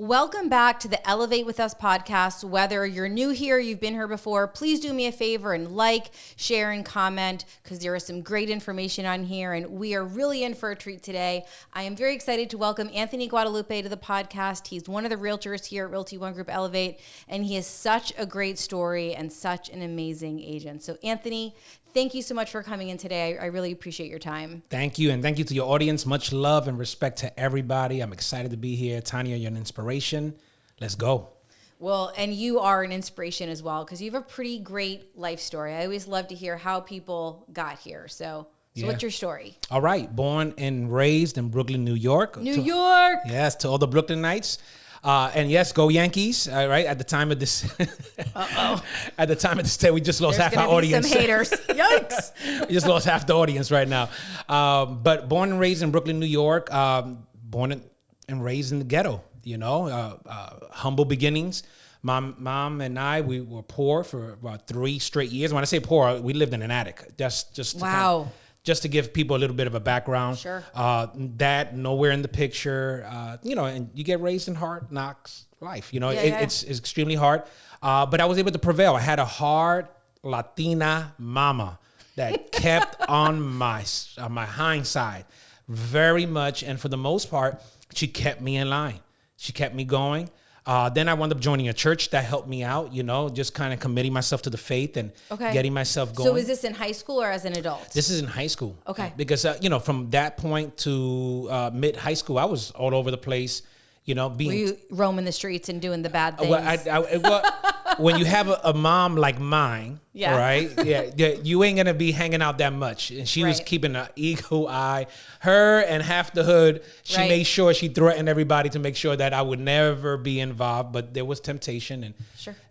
Welcome back to the Elevate With Us podcast. Whether you're new here, you've been here before, please do me a favor and like, share, and comment because there is some great information on here and we are really in for a treat today. I am very excited to welcome Anthony Guadalupe to the podcast. He's one of the realtors here at Realty One Group Elevate and he has such a great story and such an amazing agent. So Anthony, thank you so much for coming in today. I really appreciate your time. Thank you. And thank you to your audience. Much love and respect to everybody. I'm excited to be here. Tanya, you're an inspiration. Let's go. Well, and you are an inspiration as well because you have a pretty great life story. I always love to hear how people got here. So what's your story? All right. Born and raised in Brooklyn, New York. New York. Yes, to all the Brooklynites. And yes, go Yankees! Right at the time of this, at the time of this day, we just lost half our audience. Some haters. Yikes! We just lost half the audience right now. But born and raised in Brooklyn, New York. Born and raised in the ghetto. You know, humble beginnings. Mom and I, we were poor for about 3 straight years. When I say poor, we lived in an attic. Just wow. Just to give people a little bit of a background. Sure. Dad, nowhere in the picture. You know, and you get raised in hard knocks life. You know, it's extremely hard. But I was able to prevail. I had a hard Latina mama that kept on my hind side very much. And for the most part, she kept me in line. She kept me going. Then I wound up joining a church that helped me out, you know, just kind of committing myself to the faith and getting myself going. So is this in high school or as an adult? This is in high school. Okay. Because, you know, from that point to mid-high school, I was all over the place, you know. Were you roaming the streets and doing the bad things? Well, when you have a mom like mine, right? Yeah, you ain't going to be hanging out that much. And she was keeping an eagle eye. Her and half the hood, she made sure she threatened everybody to make sure that I would never be involved. But there was temptation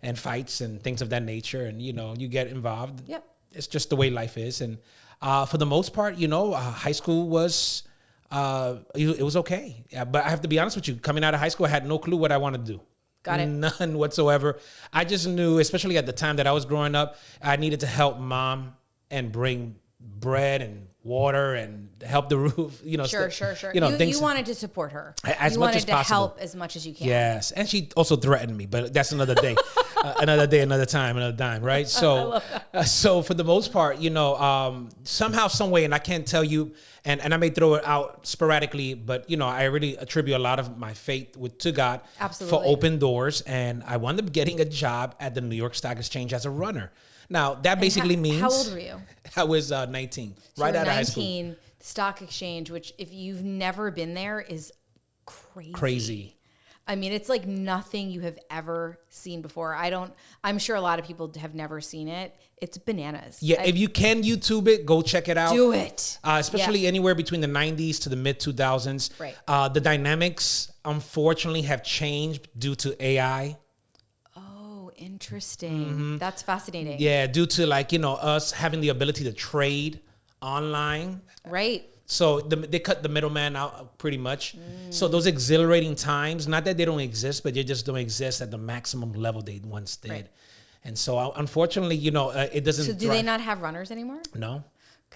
and fights and things of that nature. And, you know, you get involved. Yep. It's just the way life is. And for the most part, you know, high school was, it was okay. But I have to be honest with you, coming out of high school, I had no clue what I wanted to do. Got it. None whatsoever. I just knew, especially at the time that I was growing up, I needed to help mom and bring bread and water and help the roof, you know. Sure. You know, you wanted to support her. As much as possible. You wanted to help as much as you can. Yes. And she also threatened me, but that's another day. Another day, another time, another dime, right? So, so for the most part, you know, somehow, some way, and I can't tell you, and I may throw it out sporadically, but, you know, I really attribute a lot of my faith to God. Absolutely. For open doors. And I wound up getting a job at the New York Stock Exchange as a runner. Now, that basically means... How old were you? I was 19, so right out of high 19, school. Stock Exchange, which if you've never been there is crazy. I mean, it's like nothing you have ever seen before. I'm sure a lot of people have never seen it. It's bananas. Yeah, if you can YouTube it, go check it out. Do it. Especially anywhere between the 90s to the mid 2000s. Right. The dynamics, unfortunately, have changed due to AI. Interesting. Mm-hmm. That's fascinating. Yeah, due to, like, you know, us having the ability to trade online. Right. So they cut the middleman out pretty much. So those exhilarating times, not that they don't exist, but they just don't exist at the maximum level they once did. Right. And so unfortunately, you know, it doesn't. So do they not have runners anymore? No.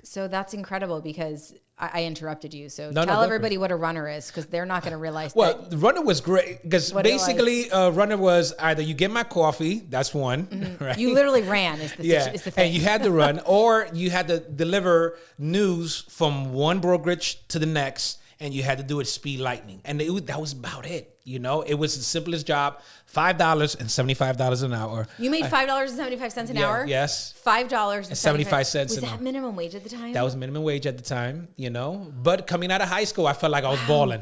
So that's incredible because I interrupted you. So tell everybody what a runner is because they're not going to realize that. Well, the runner was great because basically runner was either you get my coffee, that's one, right? You literally ran is the thing. And you had to run or you had to deliver news from one brokerage to the next and you had to do it speed lightning. And that was about it. You know, it was the simplest job, $5.75 an hour. You made $5.75 an hour? Yes. $5.75. Was that minimum wage at the time? That was minimum wage at the time, you know. But coming out of high school, I felt like I was balling.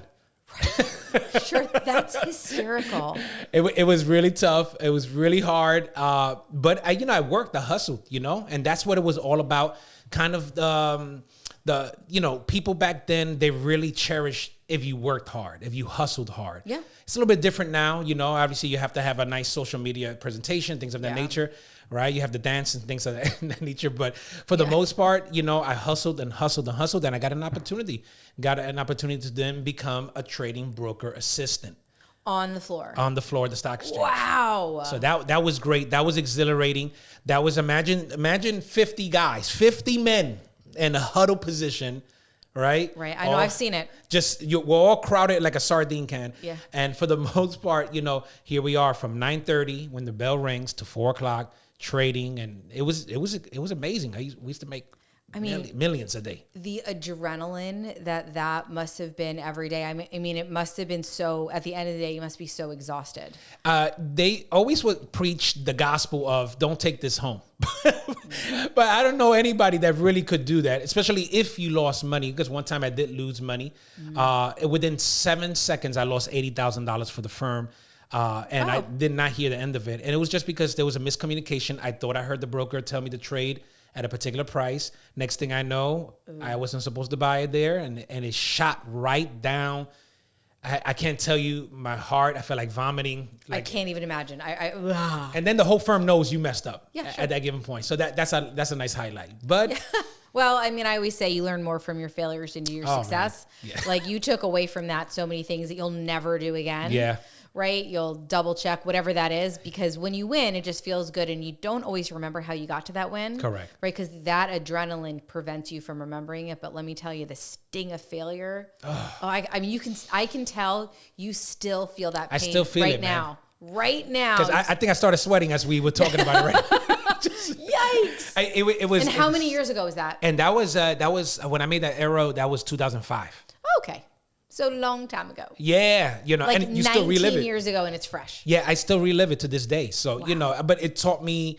Sure, that's hysterical. It was really tough. It was really hard. But I worked, I hustled, you know, and that's what it was all about. Kind of the you know, people back then, they really cherished if you worked hard, if you hustled hard. Yeah. It's a little bit different now, you know. Obviously, you have to have a nice social media presentation, things of that nature, right? You have the dance and things of that nature. But for the most part, you know, I hustled and hustled and hustled, and I got an opportunity. Got an opportunity to then become a trading broker assistant. On the floor. On the floor of the stock exchange. Wow. So that was great. That was exhilarating. That was imagine 50 guys, 50 men in a huddle position, right? Right. I know. I've seen it. We're all crowded like a sardine can. Yeah. And for the most part, here we are from 9:30 when the bell rings to 4:00 trading, and it was amazing. We used to make millions a day. The adrenaline that must have been every day. I mean, it must have been so. At the end of the day, you must be so exhausted. They always would preach the gospel of don't take this home. But I don't know anybody that really could do that, especially if you lost money. Because one time I did lose money. Within 7 seconds, I lost $80,000 for the firm. I did not hear the end of it. And it was just because there was a miscommunication. I thought I heard the broker tell me to trade at a particular price. Next thing I know, I wasn't supposed to buy it there. And it shot right down. I can't tell you my heart. I felt like vomiting. I can't even imagine. And then the whole firm knows you messed up sure. at that given point. So that's a nice highlight. But well, I mean, I always say you learn more from your failures than your success. Yeah. Like you took away from that so many things that you'll never do again. Yeah. Right? You'll double check whatever that is, because when you win, it just feels good and you don't always remember how you got to that win. Correct. Right? Because that adrenaline prevents you from remembering it. But let me tell you, the sting of failure. I mean, I can tell you still feel that pain. I still feel right it now. Man. Right now. Because I think I started sweating as we were talking about it. Right. Yikes. It was. And how many years ago was that? And that was when I made that arrow. That was 2005. Okay. So long time ago. Yeah, like and you still relive it. 19 years ago, and it's fresh. Yeah, I still relive it to this day. So, but it taught me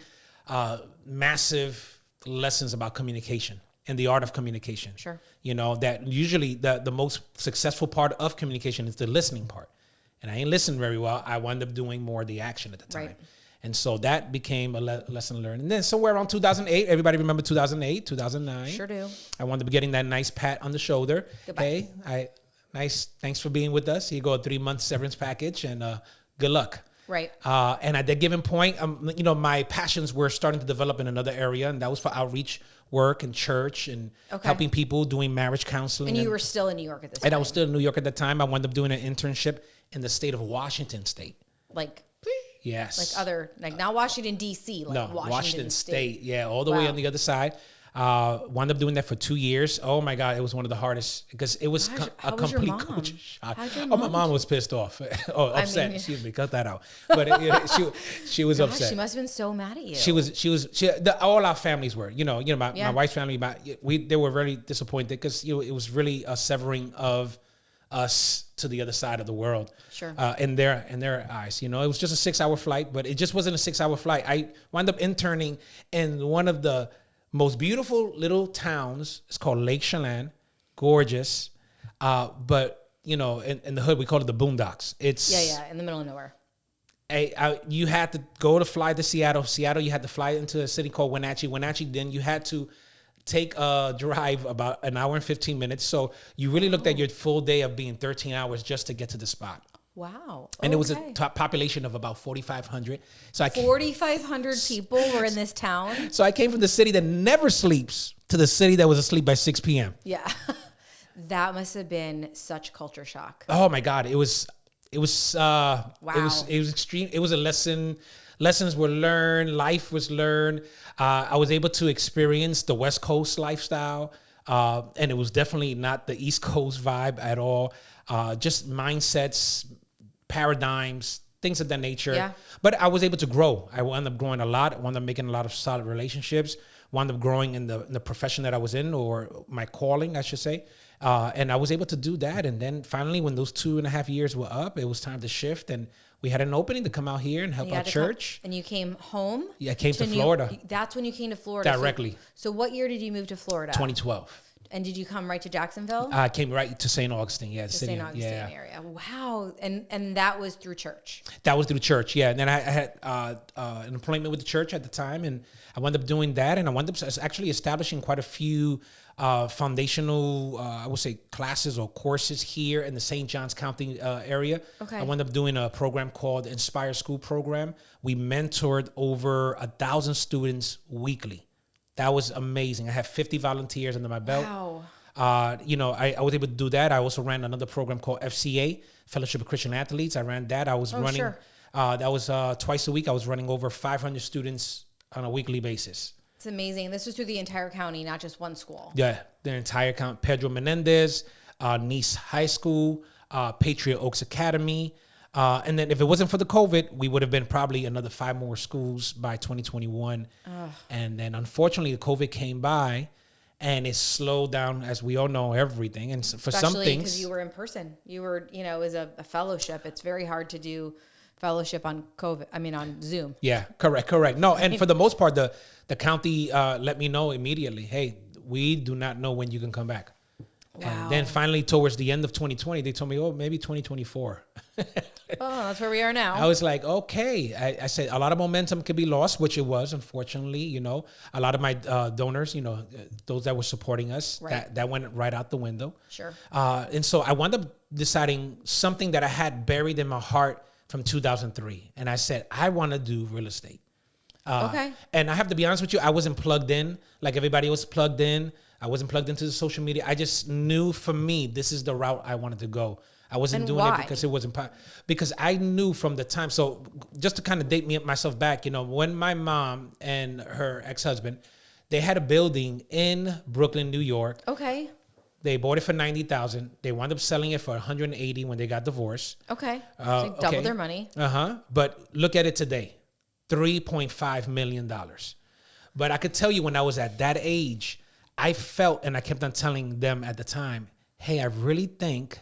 massive lessons about communication and the art of communication. Sure. That usually the most successful part of communication is the listening part. And I ain't listened very well. I wound up doing more of the action at the time. Right. And so that became a lesson learned. And then somewhere around 2008, everybody remember 2008, 2009. Sure do. I wound up getting that nice pat on the shoulder. Goodbye. Hey, nice. Thanks for being with us. Here you go, a 3-month severance package, and good luck. Right. And at that given point, my passions were starting to develop in another area, and that was for outreach work and church and helping people, doing marriage counseling. And you were still in New York at this time. And I was still in New York at that time. I wound up doing an internship in the state of Washington State. Yes. Not Washington, D.C. No, Washington State. Yeah, all the way on the other side. Wound up doing that for 2 years. Oh my God, it was one of the hardest because it was a complete culture shock. Oh, my mom was pissed off. Upset. Excuse me, cut that out. But she was upset. She must have been so mad at you. She was. All our families were. My wife's family. They were very disappointed because it was really a severing of us to the other side of the world. Sure. In their eyes, it was just a 6-hour flight, but it just wasn't a 6-hour flight. I wound up interning in one of the most beautiful little towns. It's called Lake Chelan, gorgeous. But in the hood we call it the Boondocks. It's in the middle of nowhere. You had to fly to Seattle. Seattle, you had to fly into a city called Wenatchee. Wenatchee, then you had to take a drive about an hour and 15 minutes. So you really looked at your full day of being 13 hours just to get to the spot. Wow. And it was a top population of about 4,500. So 4,500 people were in this town. So I came from the city that never sleeps to the city that was asleep by 6 p.m. Yeah. That must have been such culture shock. Oh my God. It was wow. It was extreme. It was a lesson. Lessons were learned. Life was learned. I was able to experience the West Coast lifestyle. And it was definitely not the East Coast vibe at all. Just mindsets, paradigms, things of that nature. Yeah. But I was able to grow. I wound up growing a lot. I wound up making a lot of solid relationships. Wound up growing in the profession that I was in, or my calling, I should say. And I was able to do that. And then finally, when those 2.5 years were up, it was time to shift. And we had an opening to come out here and help our church. And you came home? Yeah, I came to Florida. That's when you came to Florida? Directly. So what year did you move to Florida? 2012. And did you come right to Jacksonville? I came right to St. Augustine, to St. Augustine area. Wow. And that was through church? That was through church, yeah. And then I had an appointment with the church at the time, and I wound up doing that, and I wound up actually establishing quite a few foundational, I would say, classes or courses here in the St. Johns County area. Okay. I wound up doing a program called Inspire School Program. We mentored over 1,000 students weekly. That was amazing. I have 50 volunteers under my belt. Wow. I was able to do that. I also ran another program called FCA, Fellowship of Christian Athletes. I ran that. I was running. Sure. That was twice a week. I was running over 500 students on a weekly basis. It's amazing. This was through the entire county, not just one school. Yeah, the entire county. Pedro Menendez, Nice High School, Patriot Oaks Academy. And then if it wasn't for the COVID, we would have been probably another 5 more schools by 2021. And then unfortunately, the COVID came by and it slowed down, as we all know, everything. And for Especially some things, because you were in person, you were, you know, as a fellowship. It's very hard to do fellowship on COVID. I mean, on Zoom. Yeah, correct. No, and for the most part, the county let me know immediately, hey, we do not know when you can come back. Wow. And then finally, towards the end of 2020, they told me, oh, maybe 2024. Oh, that's where we are now. I was like, okay. I said a lot of momentum could be lost, which it was, unfortunately. You know, a lot of my donors, you know, those that were supporting us, right. that went right out the window. Sure. And so I wound up deciding something that I had buried in my heart from 2003. And I said, I want to do real estate. Okay. And I have to be honest with you, I wasn't plugged in like everybody was plugged in. I wasn't plugged into the social media. I just knew for me, this is the route I wanted to go. I wasn't doing it because it wasn't, because I knew from the time. So just to kind of date myself back, you know, when my mom and her ex-husband, they had a building in Brooklyn, New York. Okay. They bought it for $90,000. They wound up selling it for $180,000 when they got divorced. Okay. So double their money. But look at it today, $3.5 million. But I could tell you when I was at that age, I felt, and I kept on telling them at the time, hey, I really think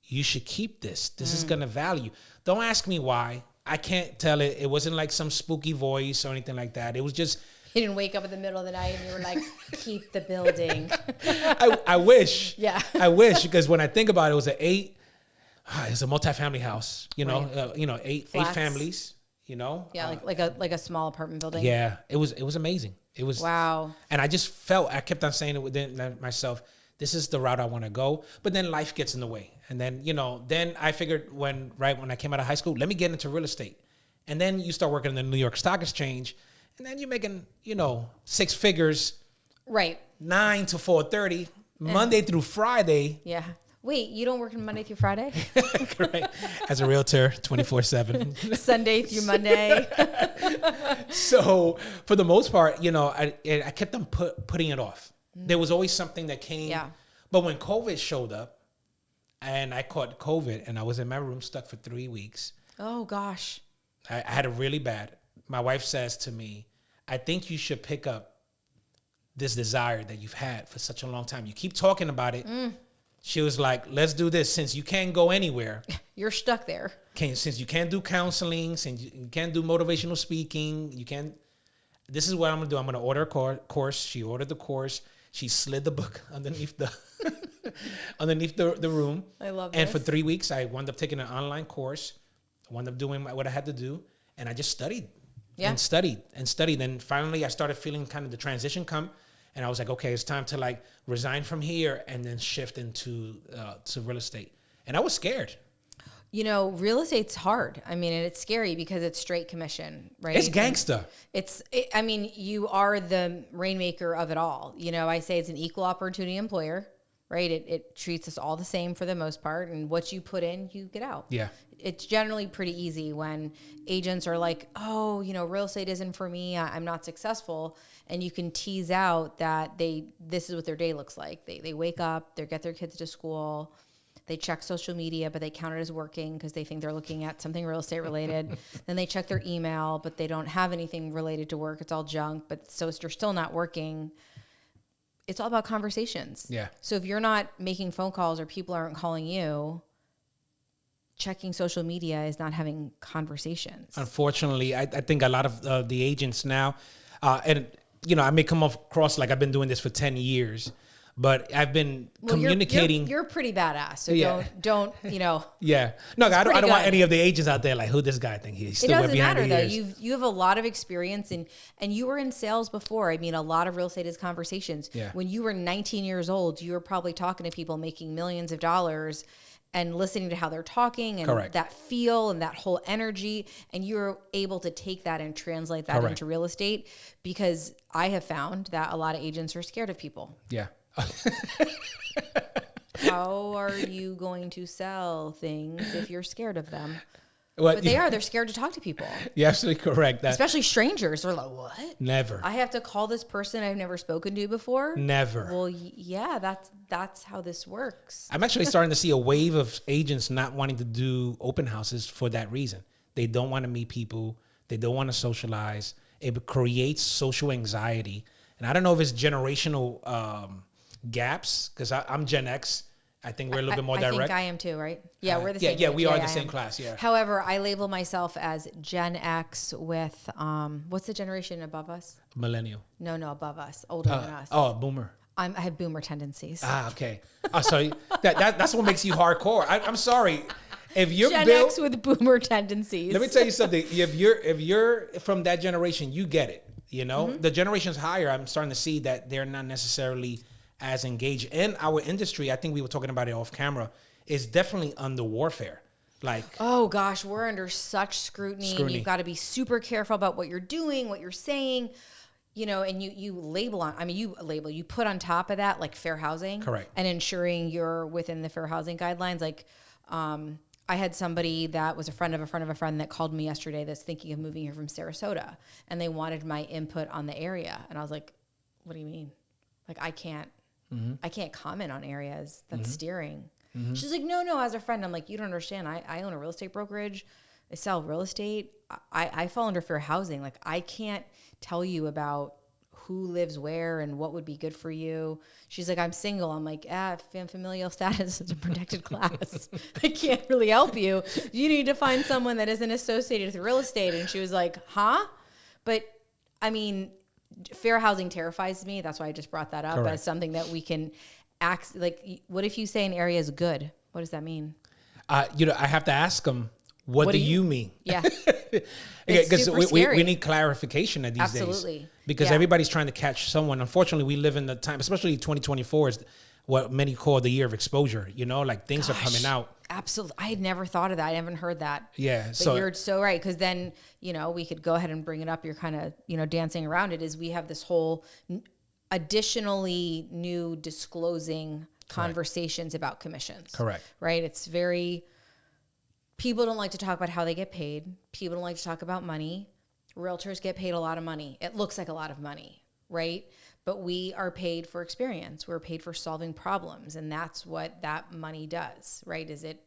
you should keep this. This is going to value. Don't ask me why. I can't tell it. It wasn't like some spooky voice or anything like that. It was just... You didn't wake up in the middle of the night and you were like, keep the building. I wish. Yeah. I wish, because when I think about it, it was it's a multifamily house, you know, right. eight families, you know. Yeah, like a small apartment building. Yeah, it was amazing. It was wow. And I just felt, I kept on saying it within myself, this is the route I want to go. But then life gets in the way. And then, you know, then I figured when I came out of high school, let me get into real estate. And then you start working in the New York Stock Exchange, and then you're making, you know, 6 figures. Right. 9 to 4:30, Monday through Friday. Yeah. Wait, you don't work on Monday through Friday? Right. As a realtor, 24/7. Sunday through Monday. So for the most part, you know, I kept on putting it off. There was always something that came. Yeah. But when COVID showed up and I caught COVID and I was in my room stuck for 3 weeks. Oh, gosh. I had it really bad. My wife says to me, I think you should pick up this desire that you've had for such a long time. You keep talking about it. She was like, let's do this. Since you can't go anywhere. You're stuck there. Since you can't do counseling, since you can't do motivational speaking, this is what I'm going to do. I'm going to order a course. She ordered the course. She slid the book underneath the room. I love And this. for 3 weeks, I wound up taking an online course. I wound up doing what I had to do. And I just studied. Yeah. And studied. And finally, I started feeling kind of the transition come. And I was like, okay, it's time to like resign from here and then shift into to real estate. And I was scared. You know, real estate's hard. I mean, and it's scary because it's straight commission, right? It's gangsta. I mean, you are the rainmaker of it all. You know, I say it's an equal opportunity employer, right? It treats us all the same for the most part. And what you put in, you get out. Yeah. It's generally pretty easy when agents are like, oh, you know, real estate isn't for me. I'm not successful. And you can tease out that this is what their day looks like. They wake up, they get their kids to school, they check social media, but they count it as working because they think they're looking at something real estate related. Then they check their email, but they don't have anything related to work. It's all junk, but so you're still not working. It's all about conversations. Yeah. So if you're not making phone calls or people aren't calling you, checking social media is not having conversations. Unfortunately, I think a lot of the agents now, and you know, I may come across like I've been doing this for 10 years, but I've been communicating. You're pretty badass. So don't, you know. Yeah. No, I don't want any of the agents out there like, who this guy think he's still It doesn't matter though. Years. You have a lot of experience and you were in sales before. I mean, a lot of real estate is conversations. Yeah. When you were 19 years old, you were probably talking to people making millions of dollars and listening to how they're talking and Correct. That feel and that whole energy. And you're able to take that and translate that Correct. Into real estate, because I have found that a lot of agents are scared of people. Yeah. How are you going to sell things if you're scared of them? But they're scared to talk to people. You're absolutely correct. Especially strangers. They're like, what? Never. I have to call this person I've never spoken to before? Never. Well, yeah, that's how this works. I'm actually starting to see a wave of agents not wanting to do open houses for that reason. They don't want to meet people. They don't want to socialize. It creates social anxiety. And I don't know if it's generational gaps, because I'm Gen X. I think we're a little bit more direct. I think I am too, right? Yeah, we're the same. Yeah, we are the same class. Yeah. However, I label myself as Gen X with what's the generation above us? Millennial. No, above us, older than us. Oh, boomer. I have boomer tendencies. Okay. Oh, so that's what makes you hardcore. I'm sorry. If you're Gen X with boomer tendencies. Let me tell you something. If you're from that generation, you get it. You know, the generations higher, I'm starting to see that they're not necessarily as engaged in our industry. I think we were talking about it off camera. Is definitely under warfare. Like, oh gosh, we're under such scrutiny. And you've got to be super careful about what you're doing, what you're saying. You know, and you label on. I mean, you put on top of that like fair housing, correct, and ensuring you're within the fair housing guidelines. Like, I had somebody that was a friend of a friend of a friend that called me yesterday that's thinking of moving here from Sarasota, and they wanted my input on the area, and I was like, "What do you mean? Like, I can't comment on areas that's steering." She's like, no, as a friend. I'm like, you don't understand. I own a real estate brokerage. I sell real estate. I fall under fair housing. Like, I can't tell you about who lives where and what would be good for you. She's like, I'm single. I'm like, familial status is a protected class. I can't really help you. You need to find someone that isn't associated with real estate. And she was like, huh? But I mean, fair housing terrifies me. That's why I just brought that up as something that we can act. Like, what if you say an area is good? What does that mean? I have to ask them, what do you mean? Yeah. Because we need clarification at these Absolutely. days. Because everybody's trying to catch someone. Unfortunately, we live in the time, especially 2024 is what many call the year of exposure. You know, like things are coming out. Absolutely. I had never thought of that. I haven't heard that. Yeah. But you're so right. Because then, you know, we could go ahead and bring it up. You're kind of, you know, dancing around it. Is we have this whole additionally new disclosing conversations about commissions. Correct. Right. It's very, people don't like to talk about how they get paid. People don't like to talk about money. Realtors get paid a lot of money. It looks like a lot of money, right? But we are paid for experience. We're paid for solving problems. And that's what that money does, right? Is it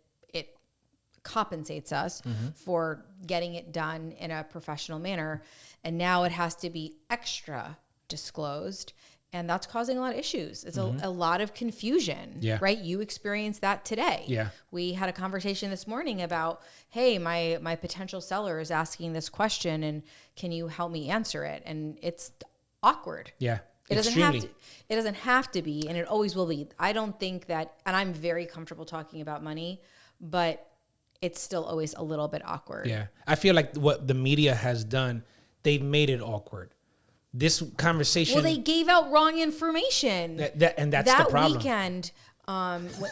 compensates us for getting it done in a professional manner. And now it has to be extra disclosed. And that's causing a lot of issues. It's a lot of confusion, right? You experienced that today. Yeah. We had a conversation this morning about, hey, my potential seller is asking this question, and can you help me answer it? And it's awkward. Yeah. It doesn't have to be, and it always will be. I don't think that, and I'm very comfortable talking about money, but it's still always a little bit awkward. Yeah. I feel like what the media has done, they've made it awkward. This conversation. Well, they gave out wrong information. And that's the problem.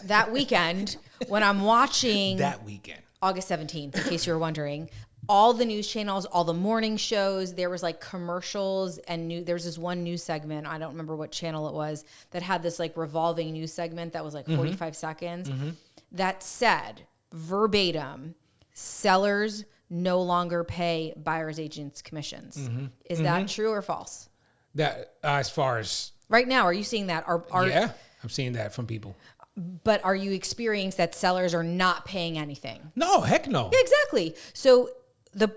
That weekend, when I'm watching that weekend, August 17th, in case you were wondering, all the news channels, all the morning shows, there was like commercials and there's this one news segment, I don't remember what channel it was, that had this like revolving news segment that was like 45 seconds that said verbatim, sellers no longer pay buyer's agents commissions. Is that true or false? That as far as right now, are you seeing that? Yeah, I'm seeing that from people. But are you experiencing that sellers are not paying anything? No, heck no. Yeah, exactly. So the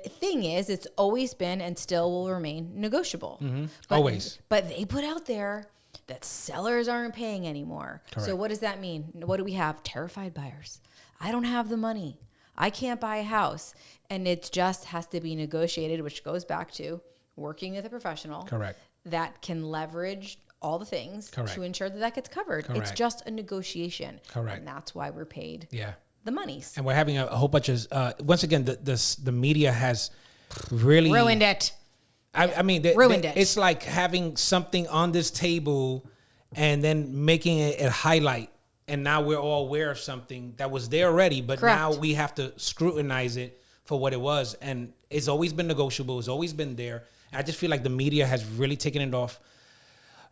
thing is, it's always been and still will remain negotiable. Always. But they put out there that sellers aren't paying anymore. Correct. So what does that mean? What do we have? Terrified buyers. I don't have the money. I can't buy a house. And it just has to be negotiated, which goes back to working with a professional. Correct. That can leverage all the things to ensure that gets covered. Correct. It's just a negotiation. Correct. And that's why we're paid the monies. And we're having a whole bunch of, once again, the media has really ruined it. I mean, ruined it. It's like having something on this table and then making it a highlight. And now we're all aware of something that was there already, but now we have to scrutinize it for what it was. And it's always been negotiable. It's always been there. I just feel like the media has really taken it off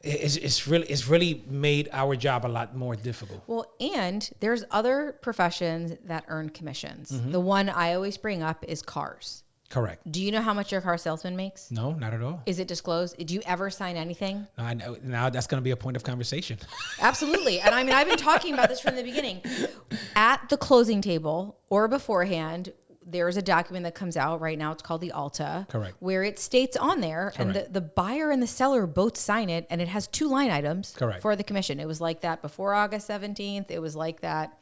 it's really made our job a lot more difficult. Well, and there's other professions that earn commissions. The one I always bring up is cars. Correct. Do you know how much your car salesman makes? No, not at all. Is it disclosed? Do you ever sign anything? No, I know. Now that's going to be a point of conversation. Absolutely. And I mean, I've been talking about this from the beginning. At the closing table or beforehand, there's a document that comes out right now. It's called the ALTA. Correct. Where it states on there, Correct. and the buyer and the seller both sign it, and it has 2 line items. Correct. For the commission. It was like that before August 17th. It was like that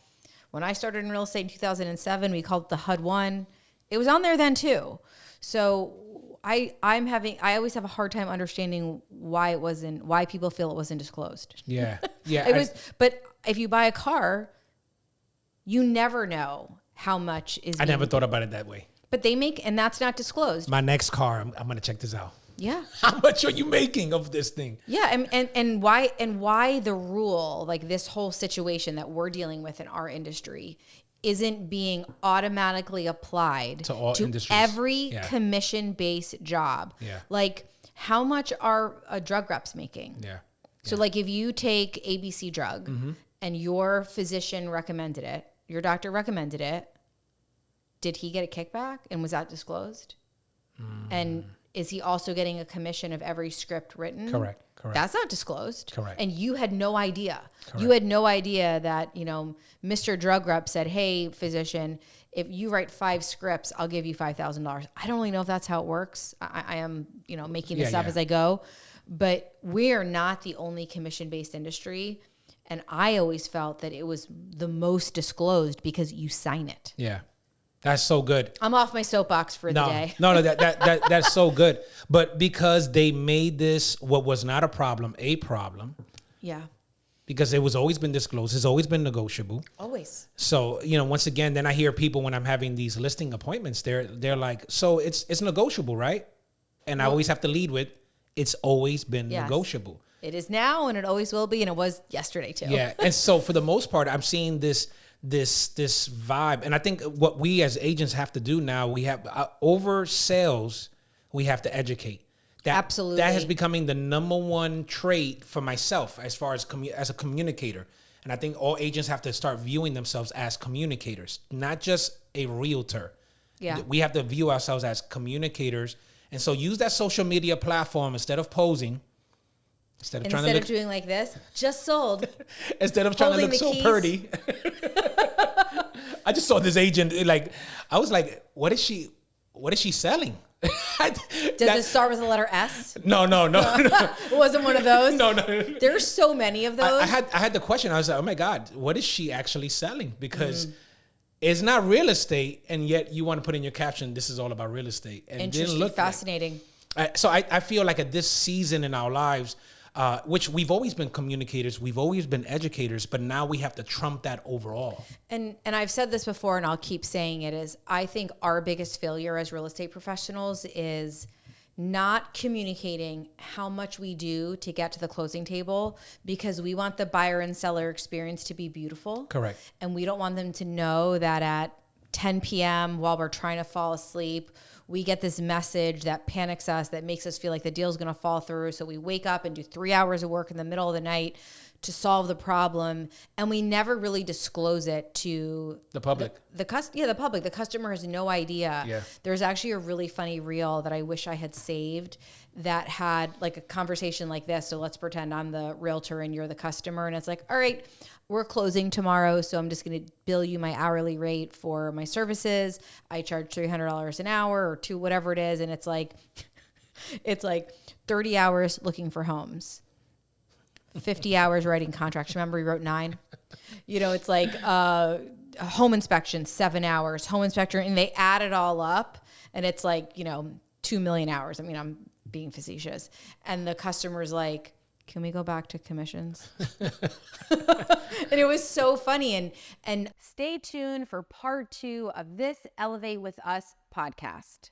when I started in real estate in 2007. We called it the HUD-1. It was on there then too. So I always have a hard time understanding why people feel it wasn't disclosed. Yeah. Yeah. But if you buy a car, you never know how much is. I never thought about it that way. But they make, and that's not disclosed. My next car, I'm going to check this out. Yeah. How much are you making of this thing? Yeah, and why the rule, like this whole situation that we're dealing with in our industry, isn't being automatically applied to all industries. Every commission-based job. Yeah. Like, how much are drug reps making? Yeah. So, like, if you take ABC drug and your physician recommended it, your doctor recommended it, did he get a kickback? And was that disclosed? And is he also getting a commission of every script written? Correct. That's not disclosed. Correct. And you had no idea. Correct. You had no idea that, Mr. Drug Rep said, hey, physician, if you write 5 scripts, I'll give you $5,000. I don't really know if that's how it works. I am, making this up as I go. But we're not the only commission-based industry. And I always felt that it was the most disclosed because you sign it. Yeah. That's so good. I'm off my soapbox for the day. No, that's so good. But because they made this what was not a problem. Yeah. Because it was always been disclosed. It's always been negotiable. Always. So, once again, then I hear people when I'm having these listing appointments, they're like, so it's negotiable, right? And I always have to lead with, it's always been negotiable. It is now, and it always will be, and it was yesterday too. Yeah. And so for the most part, I'm seeing this vibe. And I think what we as agents have to do now, we have over sales, we have to educate. Absolutely. That has becoming the #1 trait for myself as far as a communicator. And I think all agents have to start viewing themselves as communicators, not just a realtor. Yeah. We have to view ourselves as communicators. And so use that social media platform instead of posing. Instead of doing like this, just sold. Instead of trying to look so pretty. I just saw this agent, I was like, what is she selling? Does it start with the letter S? No. It wasn't one of those? No. There's so many of those. I had the question. I was like, oh my God, what is she actually selling? Because it's not real estate, and yet you want to put in your caption, this is all about real estate. And it didn't look fascinating. So I feel like at this season in our lives, which we've always been communicators, we've always been educators, but now we have to trump that overall. And I've said this before, and I'll keep saying it, is I think our biggest failure as real estate professionals is not communicating how much we do to get to the closing table, because we want the buyer and seller experience to be beautiful. Correct. And we don't want them to know that at 10 p.m. while we're trying to fall asleep, we get this message that panics us, that makes us feel like the deal's going to fall through. So we wake up and do 3 hours of work in the middle of the night to solve the problem, and we never really disclose it to the public. The public. The customer has no idea. Yeah. There's actually a really funny reel that I wish I had saved that had like a conversation like this. So let's pretend I'm the realtor and you're the customer, and it's like, all right, we're closing tomorrow, so I'm just going to bill you my hourly rate for my services. I charge $300 an hour or $200, whatever it is, and it's like 30 hours looking for homes. 50 hours writing contracts. Remember, we wrote 9. It's like home inspection, 7 hours, home inspector, and they add it all up, and it's like 2 million hours. I mean, I'm being facetious, and the customer's like, "Can we go back to commissions?" And it was so funny. And stay tuned for part 2 of this Elevate with Us podcast.